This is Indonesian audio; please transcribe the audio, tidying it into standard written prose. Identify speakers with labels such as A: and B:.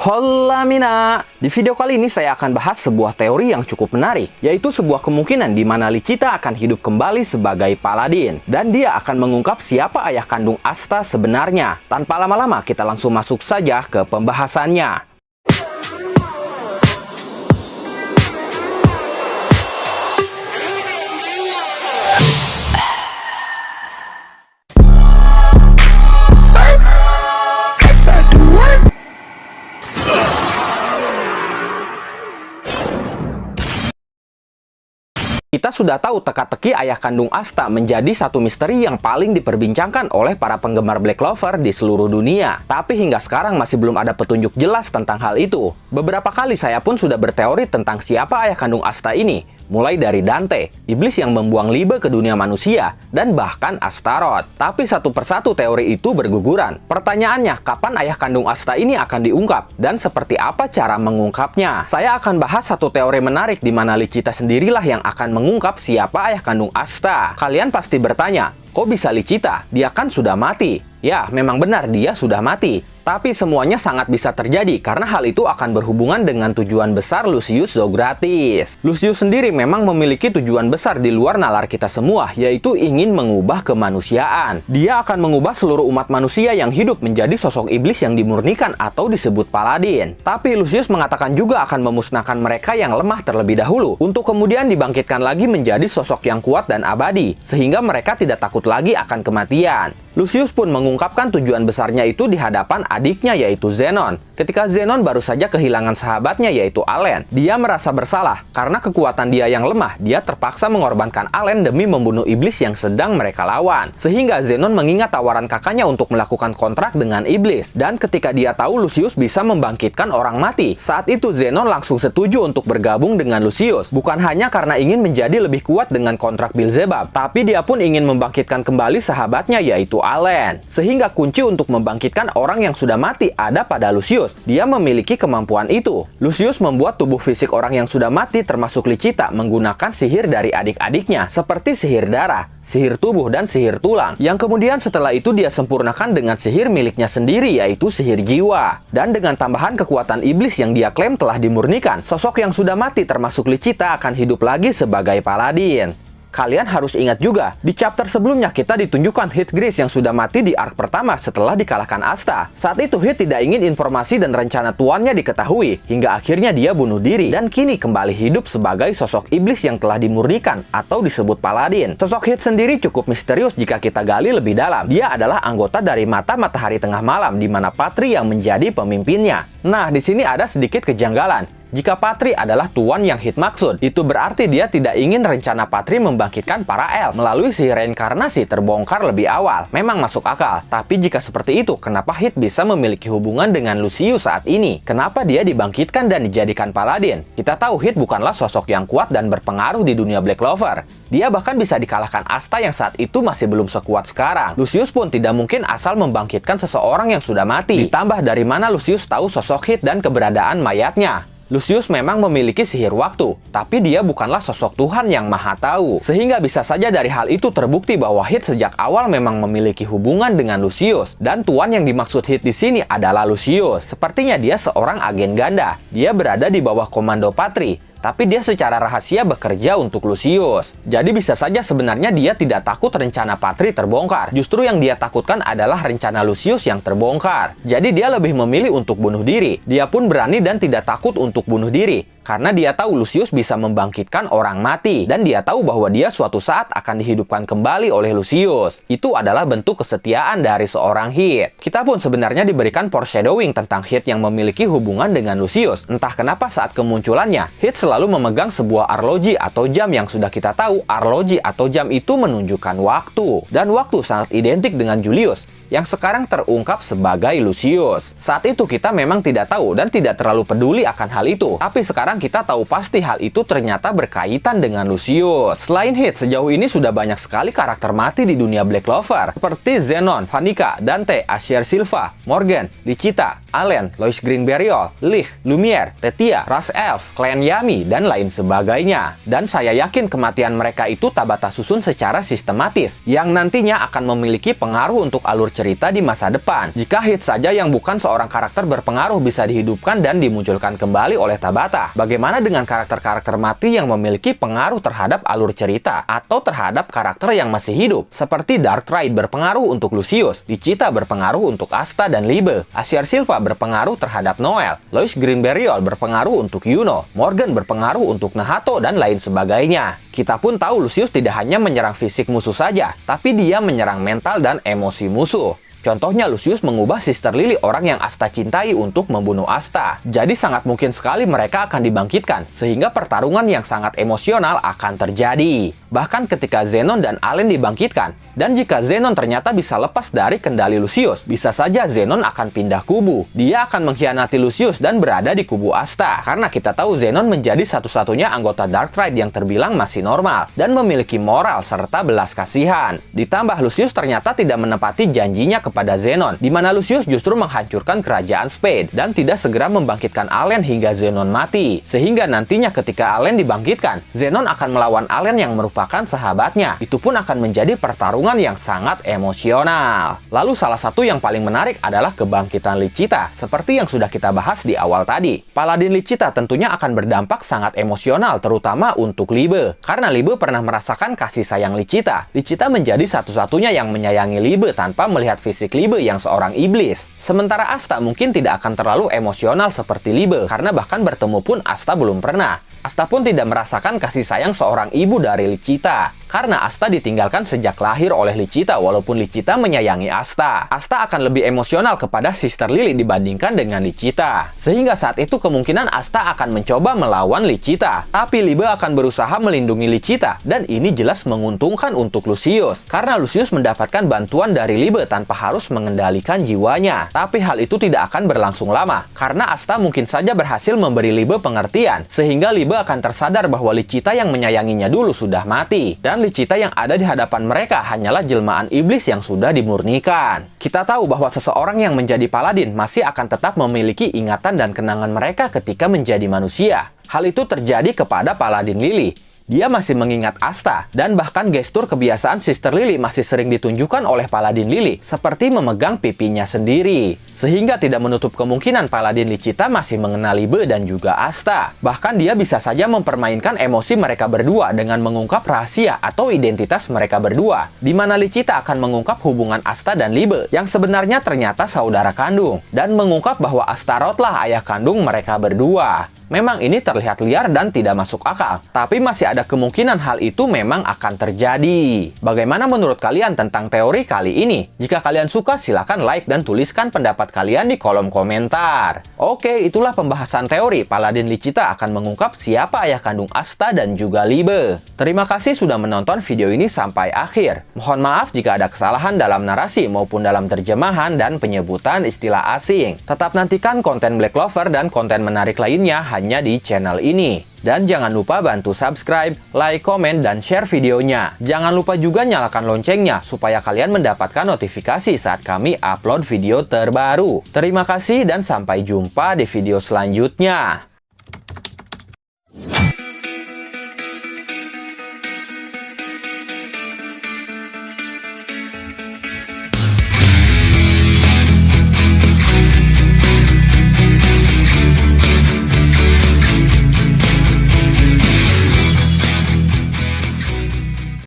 A: Hola Mina! Di video kali ini saya akan bahas sebuah teori yang cukup menarik, yaitu sebuah kemungkinan di mana Lichita akan hidup kembali sebagai Paladin. Dan dia akan mengungkap siapa ayah kandung Asta sebenarnya. Tanpa lama-lama, kita langsung masuk saja ke pembahasannya. Kita sudah tahu teka-teki ayah kandung Asta menjadi satu misteri yang paling diperbincangkan oleh para penggemar Black Clover di seluruh dunia. Tapi hingga sekarang masih belum ada petunjuk jelas tentang hal itu. Beberapa kali saya pun sudah berteori tentang siapa ayah kandung Asta ini. Mulai dari Dante, iblis yang membuang Libe ke dunia manusia, dan bahkan Astaroth. Tapi satu persatu teori itu berguguran. Pertanyaannya, kapan ayah kandung Asta ini akan diungkap? Dan seperti apa cara mengungkapnya? Saya akan bahas satu teori menarik di mana Lichita sendirilah yang akan mengungkap siapa ayah kandung Asta. Kalian pasti bertanya, kok bisa Lichita? Dia kan sudah mati. Ya, memang benar dia sudah mati. Tapi semuanya sangat bisa terjadi karena hal itu akan berhubungan dengan tujuan besar Lucius Zografus. Lucius sendiri memang memiliki tujuan besar di luar nalar kita semua, yaitu ingin mengubah kemanusiaan. Dia akan mengubah seluruh umat manusia yang hidup menjadi sosok iblis yang dimurnikan atau disebut Paladin. Tapi Lucius mengatakan juga akan memusnahkan mereka yang lemah terlebih dahulu, untuk kemudian dibangkitkan lagi menjadi sosok yang kuat dan abadi, sehingga mereka tidak takut lagi akan kematian. Lucius pun mengungkapkan tujuan besarnya itu di hadapan adiknya yaitu Zenon. Ketika Zenon baru saja kehilangan sahabatnya yaitu Allen, dia merasa bersalah karena kekuatan dia yang lemah. Dia terpaksa mengorbankan Allen demi membunuh iblis yang sedang mereka lawan. Sehingga Zenon mengingat tawaran kakaknya untuk melakukan kontrak dengan iblis. Dan ketika dia tahu Lucius bisa membangkitkan orang mati, saat itu Zenon langsung setuju untuk bergabung dengan Lucius. Bukan hanya karena ingin menjadi lebih kuat dengan kontrak Beelzebub, tapi dia pun ingin membangkitkan kembali sahabatnya yaitu Allen. Sehingga kunci untuk membangkitkan orang yang sudah mati ada pada Lucius. Dia memiliki kemampuan itu. Lucius membuat tubuh fisik orang yang sudah mati termasuk Lichita menggunakan sihir dari adik-adiknya seperti sihir darah, sihir tubuh, dan sihir tulang. Yang kemudian setelah itu dia sempurnakan dengan sihir miliknya sendiri yaitu sihir jiwa. Dan dengan tambahan kekuatan iblis yang dia klaim telah dimurnikan, sosok yang sudah mati termasuk Lichita akan hidup lagi sebagai Paladin. Kalian harus ingat juga, di chapter sebelumnya kita ditunjukkan Heathgris yang sudah mati di arc pertama setelah dikalahkan Asta. Saat itu Heath tidak ingin informasi dan rencana tuannya diketahui, hingga akhirnya dia bunuh diri dan kini kembali hidup sebagai sosok iblis yang telah dimurnikan atau disebut Paladin. Sosok Heath sendiri cukup misterius jika kita gali lebih dalam. Dia adalah anggota dari Mata Matahari Tengah Malam di mana Patri yang menjadi pemimpinnya. Nah, di sini ada sedikit kejanggalan. Jika Patri adalah tuan yang Heath maksud, itu berarti dia tidak ingin rencana Patri membangkitkan para elf melalui sihir reinkarnasi terbongkar lebih awal. Memang masuk akal, tapi jika seperti itu, kenapa Heath bisa memiliki hubungan dengan Lucius saat ini? Kenapa dia dibangkitkan dan dijadikan Paladin? Kita tahu Heath bukanlah sosok yang kuat dan berpengaruh di dunia Black Clover. Dia bahkan bisa dikalahkan Asta yang saat itu masih belum sekuat sekarang. Lucius pun tidak mungkin asal membangkitkan seseorang yang sudah mati. Ditambah dari mana Lucius tahu sosok Heath dan keberadaan mayatnya? Lucius memang memiliki sihir waktu, tapi dia bukanlah sosok Tuhan yang maha tahu. Sehingga bisa saja dari hal itu terbukti bahwa Heath sejak awal memang memiliki hubungan dengan Lucius. Dan tuan yang dimaksud Heath di sini adalah Lucius. Sepertinya dia seorang agen ganda. Dia berada di bawah komando Patri, tapi dia secara rahasia bekerja untuk Lucius. Jadi bisa saja sebenarnya dia tidak takut rencana Patri terbongkar. Justru yang dia takutkan adalah rencana Lucius yang terbongkar. Jadi dia lebih memilih untuk bunuh diri. Dia pun berani dan tidak takut untuk bunuh diri. Karena dia tahu Lucius bisa membangkitkan orang mati. Dan dia tahu bahwa dia suatu saat akan dihidupkan kembali oleh Lucius. Itu adalah bentuk kesetiaan dari seorang Heath. Kita pun sebenarnya diberikan foreshadowing tentang Heath yang memiliki hubungan dengan Lucius. Entah kenapa saat kemunculannya, Heath selalu memegang sebuah arloji atau jam yang sudah kita tahu arloji atau jam itu menunjukkan waktu. Dan waktu sangat identik dengan Julius, yang sekarang terungkap sebagai Lucius. Saat itu kita memang tidak tahu dan tidak terlalu peduli akan hal itu. Tapi sekarang sekarang kita tahu pasti hal itu ternyata berkaitan dengan Lucius. Selain Hit, sejauh ini sudah banyak sekali karakter mati di dunia Black Clover, seperti Zenon, Vanica, Dante, Asher Silva, Morgan, Lichita, Allen, Lois Green-Burial, Leaf, Lumiere, Tetia, Ras Elf, Clan Yami, dan lain sebagainya. Dan saya yakin kematian mereka itu tabata susun secara sistematis, yang nantinya akan memiliki pengaruh untuk alur cerita di masa depan. Jika Hit saja yang bukan seorang karakter berpengaruh bisa dihidupkan dan dimunculkan kembali oleh Tabata, bagaimana dengan karakter-karakter mati yang memiliki pengaruh terhadap alur cerita atau terhadap karakter yang masih hidup? Seperti Darkrai berpengaruh untuk Lucius, Lichita berpengaruh untuk Asta dan Libe, Asher Silva berpengaruh terhadap Noel, Lois Green-Burial berpengaruh untuk Yuno, Morgan berpengaruh untuk Nahato, dan lain sebagainya. Kita pun tahu Lucius tidak hanya menyerang fisik musuh saja, tapi dia menyerang mental dan emosi musuh. Contohnya Lucius mengubah Sister Lily, orang yang Asta cintai, untuk membunuh Asta. Jadi sangat mungkin sekali mereka akan dibangkitkan, sehingga pertarungan yang sangat emosional akan terjadi. Bahkan ketika Zenon dan Allen dibangkitkan, dan jika Zenon ternyata bisa lepas dari kendali Lucius, bisa saja Zenon akan pindah kubu. Dia akan mengkhianati Lucius dan berada di kubu Asta. Karena kita tahu Zenon menjadi satu-satunya anggota Darkrai yang terbilang masih normal, dan memiliki moral serta belas kasihan. Ditambah Lucius ternyata tidak menepati janjinya kepada Zenon, di mana Lucius justru menghancurkan kerajaan Spade dan tidak segera membangkitkan Allen hingga Zenon mati. Sehingga nantinya ketika Allen dibangkitkan, Zenon akan melawan Allen yang merupakan sahabatnya. Itu pun akan menjadi pertarungan yang sangat emosional. Lalu salah satu yang paling menarik adalah kebangkitan Lichita. Seperti yang sudah kita bahas di awal tadi, Paladin Lichita tentunya akan berdampak sangat emosional, terutama untuk Libe. Karena Libe pernah merasakan kasih sayang Lichita. Lichita menjadi satu-satunya yang menyayangi Libe tanpa melihat fisik Libe yang seorang iblis. Sementara Asta mungkin tidak akan terlalu emosional seperti Libe, karena bahkan bertemu pun Asta belum pernah. Asta pun tidak merasakan kasih sayang seorang ibu dari Lichita, karena Asta ditinggalkan sejak lahir oleh Lichita walaupun Lichita menyayangi Asta. Asta akan lebih emosional kepada Sister Lily dibandingkan dengan Lichita. Sehingga saat itu kemungkinan Asta akan mencoba melawan Lichita. Tapi Libe akan berusaha melindungi Lichita, dan ini jelas menguntungkan untuk Lucius, karena Lucius mendapatkan bantuan dari Libe tanpa harus mengendalikan jiwanya. Tapi hal itu tidak akan berlangsung lama, karena Asta mungkin saja berhasil memberi Libe pengertian, sehingga Libe akan tersadar bahwa Lichita yang menyayanginya dulu sudah mati, dan Lichita yang ada di hadapan mereka hanyalah jelmaan iblis yang sudah dimurnikan. Kita tahu bahwa seseorang yang menjadi paladin masih akan tetap memiliki ingatan dan kenangan mereka ketika menjadi manusia. Hal itu terjadi kepada Paladin Lily. Dia masih mengingat Asta, dan bahkan gestur kebiasaan Sister Lily masih sering ditunjukkan oleh Paladin Lily, seperti memegang pipinya sendiri. Sehingga tidak menutup kemungkinan Paladin Lichita masih mengenal Libe dan juga Asta. Bahkan dia bisa saja mempermainkan emosi mereka berdua dengan mengungkap rahasia atau identitas mereka berdua, di mana Lichita akan mengungkap hubungan Asta dan Libe, yang sebenarnya ternyata saudara kandung, dan mengungkap bahwa Astaroth lah ayah kandung mereka berdua. Memang ini terlihat liar dan tidak masuk akal, tapi masih ada kemungkinan hal itu memang akan terjadi. Bagaimana menurut kalian tentang teori kali ini? Jika kalian suka, silahkan like dan tuliskan pendapat kalian di kolom komentar. Oke, itulah pembahasan teori Paladin Lichita akan mengungkap siapa ayah kandung Asta dan juga Libe. Terima kasih sudah menonton video ini sampai akhir. Mohon maaf jika ada kesalahan dalam narasi maupun dalam terjemahan dan penyebutan istilah asing. Tetap nantikan konten Black Clover dan konten menarik lainnya hanya di channel ini. Dan jangan lupa bantu subscribe, like, komen, dan share videonya. Jangan lupa juga nyalakan loncengnya supaya kalian mendapatkan notifikasi saat kami upload video terbaru. Terima kasih dan sampai jumpa di video selanjutnya.